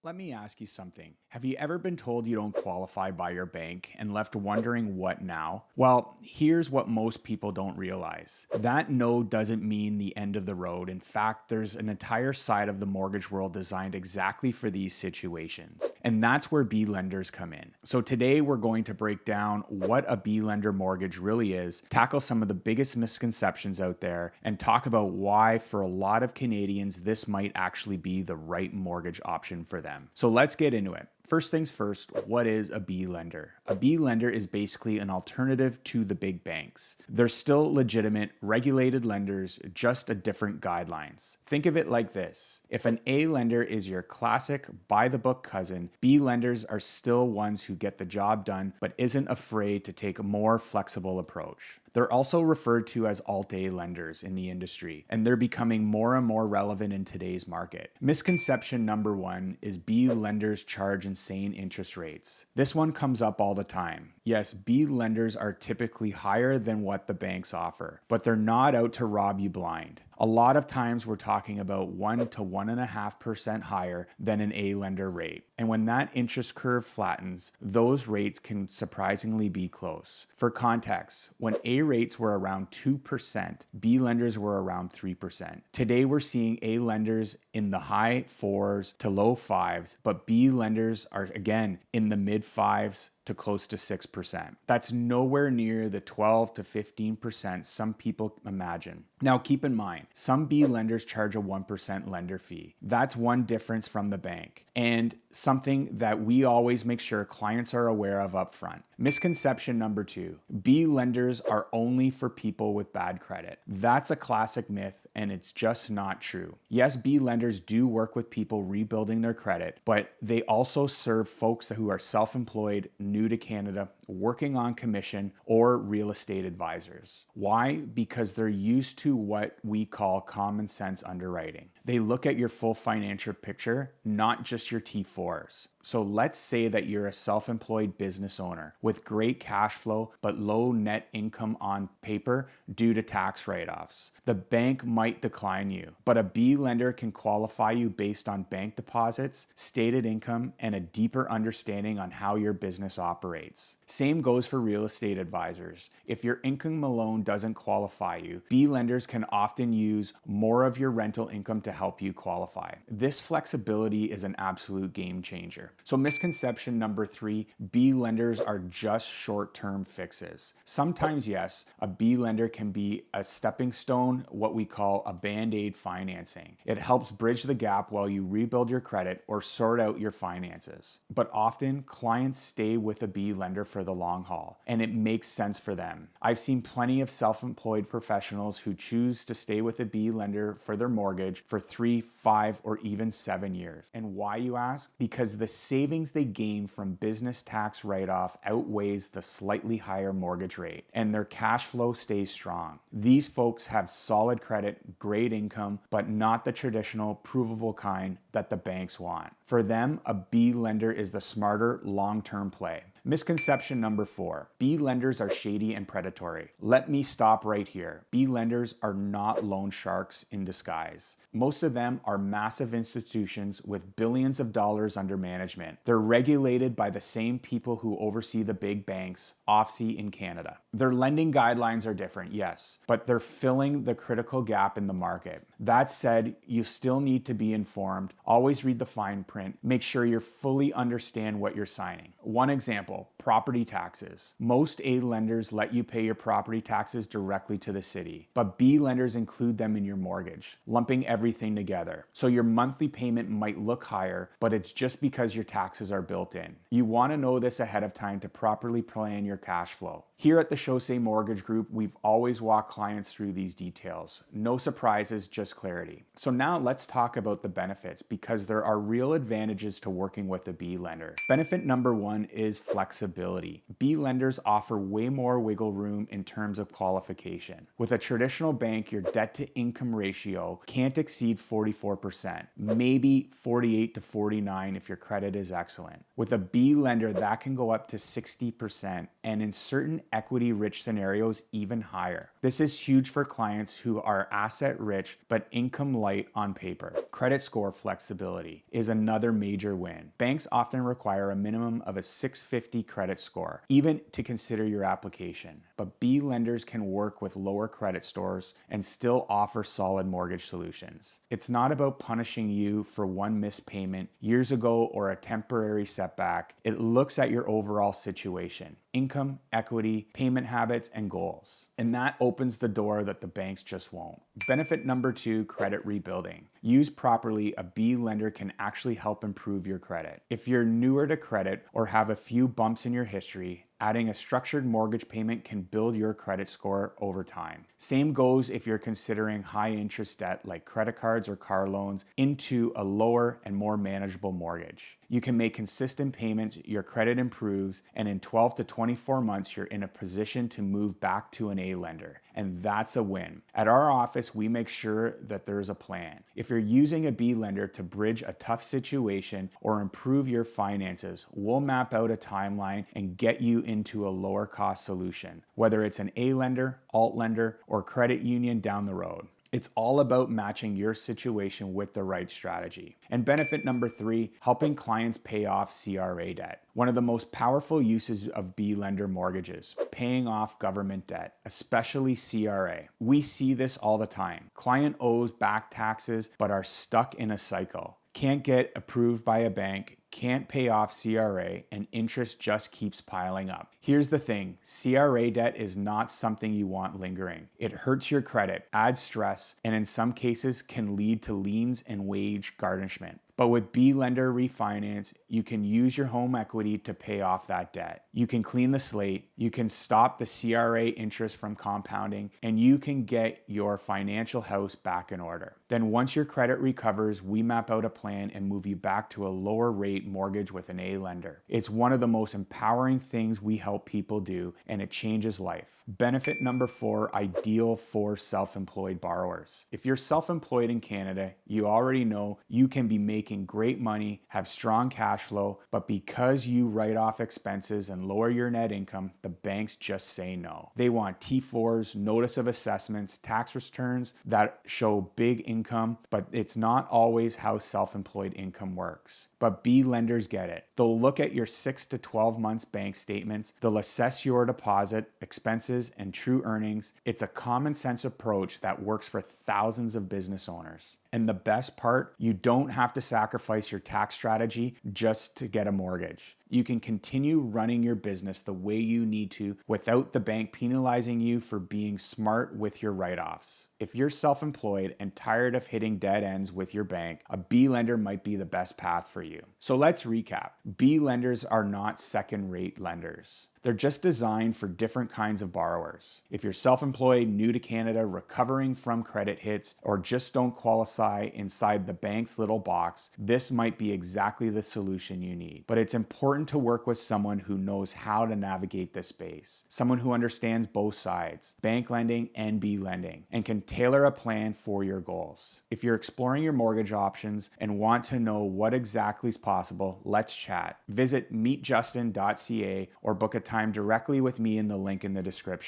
Let me ask you something. Have you ever been told you don't qualify by your bank and left wondering what now? Well, here's what most people don't realize. That no doesn't mean the end of the road. In fact, there's an entire side of the mortgage world designed exactly for these situations. And that's where B lenders come in. So today we're going to break down what a B lender mortgage really is, tackle some of the biggest misconceptions out there, and talk about why for a lot of Canadians this might actually be the right mortgage option for them. So let's get into it. First things first, what is a B lender? A B lender is basically an alternative to the big banks. They're still legitimate, regulated lenders, just a different guidelines. Think of it like this. If an A lender is your classic by-the-book cousin, B lenders are still ones who get the job done but isn't afraid to take a more flexible approach. They're also referred to as Alt-A lenders in the industry, and they're becoming more and more relevant in today's market. Misconception number one is B lenders charge insane interest rates. This one comes up all the time. Yes, B lenders are typically higher than what the banks offer, but they're not out to rob you blind. A lot of times we're talking about 1 to 1.5% higher than an A lender rate. And when that interest curve flattens, those rates can surprisingly be close. For context, when A rates were around 2%, B lenders were around 3%. Today we're seeing A lenders in the high 4s to low 5s, but B lenders are again in the mid 5s to close to 6%. That's nowhere near the 12 to 15% some people imagine. Now keep in mind, some B lenders charge a 1% lender fee. That's one difference from the bank, and something that we always make sure clients are aware of upfront. Misconception number two, B lenders are only for people with bad credit. That's a classic myth, and it's just not true. Yes, B lenders do work with people rebuilding their credit, but they also serve folks who are self-employed, new to Canada, working on commission, or real estate advisors. Why? Because they're used to what we call common sense underwriting. They look at your full financial picture, not just your T4s. So let's say that you're a self-employed business owner with great cash flow but low net income on paper due to tax write-offs. The bank might decline you, but a B lender can qualify you based on bank deposits, stated income, and a deeper understanding on how your business operates. Same goes for real estate advisors. If your income alone doesn't qualify you, B lenders can often use more of your rental income to help you qualify. This flexibility is an absolute game changer. So misconception number three, B lenders are just short-term fixes. Sometimes, yes, a B lender can be a stepping stone, what we call a band-aid financing. It helps bridge the gap while you rebuild your credit or sort out your finances. But often, clients stay with a B lender for the long haul, and it makes sense for them. I've seen plenty of self-employed professionals who choose to stay with a B lender for their mortgage for 3, 5, or even 7 years. And why, you ask? Because the savings they gain from business tax write-off outweighs the slightly higher mortgage rate, and their cash flow stays strong. These folks have solid credit, great income, but not the traditional provable kind that the banks want. For them, a B lender is the smarter long-term play. Misconception number four, B lenders are shady and predatory. Let me stop right here. B lenders are not loan sharks in disguise. Most of them are massive institutions with billions of dollars under management. They're regulated by the same people who oversee the big banks, OSFI in Canada. Their lending guidelines are different, yes, but they're filling the critical gap in the market. That said, you still need to be informed. Always read the fine print. Make sure you fully understand what you're signing. One example, property taxes. Most A lenders let you pay your property taxes directly to the city, but B lenders include them in your mortgage, lumping everything together. So your monthly payment might look higher, but it's just because your taxes are built in. You want to know this ahead of time to properly plan your cash flow. Here at the Shady Mortgage Group, we've always walked clients through these details. No surprises, just clarity. So now let's talk about the benefits, because there are real advantages to working with a B lender. Benefit number one is flexibility. B lenders offer way more wiggle room in terms of qualification. With a traditional bank, your debt to income ratio can't exceed 44%, maybe 48 to 49 if your credit is excellent. With a B lender, that can go up to 60%, and in certain equity-rich scenarios, even higher. This is huge for clients who are asset rich but income light on paper. Credit score flexibility is another major win. Banks often require a minimum of a 650 credit score, even to consider your application. But B lenders can work with lower credit scores and still offer solid mortgage solutions. It's not about punishing you for one missed payment years ago or a temporary setback. It looks at your overall situation, income, equity, payment habits, and goals. And that opens the door that the banks just won't. Benefit number 2, credit rebuilding. Used properly, a B lender can actually help improve your credit. If you're newer to credit or have a few bumps in your history, adding a structured mortgage payment can build your credit score over time. Same goes if you're considering high interest debt like credit cards or car loans into a lower and more manageable mortgage. You can make consistent payments, your credit improves, and in 12 to 24 months, you're in a position to move back to an A lender. And that's a win. At our office, we make sure that there's a plan. If you're using a B lender to bridge a tough situation or improve your finances, we'll map out a timeline and get you into a lower cost solution, whether it's an A lender, alt lender, or credit union down the road. It's all about matching your situation with the right strategy. And benefit number 3, helping clients pay off CRA debt. One of the most powerful uses of B lender mortgages, paying off government debt, especially CRA. We see this all the time. Client owes back taxes but are stuck in a cycle. Can't get approved by a bank, can't pay off CRA, and interest just keeps piling up. Here's the thing, CRA debt is not something you want lingering. It hurts your credit, adds stress, and in some cases can lead to liens and wage garnishment. But with B lender refinance, you can use your home equity to pay off that debt. You can clean the slate, you can stop the CRA interest from compounding, and you can get your financial house back in order. Then once your credit recovers, we map out a plan and move you back to a lower rate mortgage with an A lender. It's one of the most empowering things we help people do, and it changes life. Benefit number 4, ideal for self-employed borrowers. If you're self-employed in Canada, you already know you can be making great money, have strong cash flow, but because you write off expenses and lower your net income, the banks just say no. They want T4s, notice of assessments, tax returns that show big income, but it's not always how self-employed income works. But B lenders get it. They'll look at your 6 to 12 months bank statements, they'll assess your deposit, expenses, and true earnings. It's a common sense approach that works for thousands of business owners. And the best part, you don't have to sacrifice your tax strategy just to get a mortgage. You can continue running your business the way you need to without the bank penalizing you for being smart with your write-offs. If you're self-employed and tired of hitting dead ends with your bank, a B lender might be the best path for you. So let's recap. B lenders are not second-rate lenders. They're just designed for different kinds of borrowers. If you're self-employed, new to Canada, recovering from credit hits, or just don't qualify inside the bank's little box, this might be exactly the solution you need. But it's important to work with someone who knows how to navigate this space, someone who understands both sides, bank lending and B lending, and can tailor a plan for your goals. If you're exploring your mortgage options and want to know what exactly is possible, let's chat. Visit meetjustin.ca or book a time directly with me in the link in the description.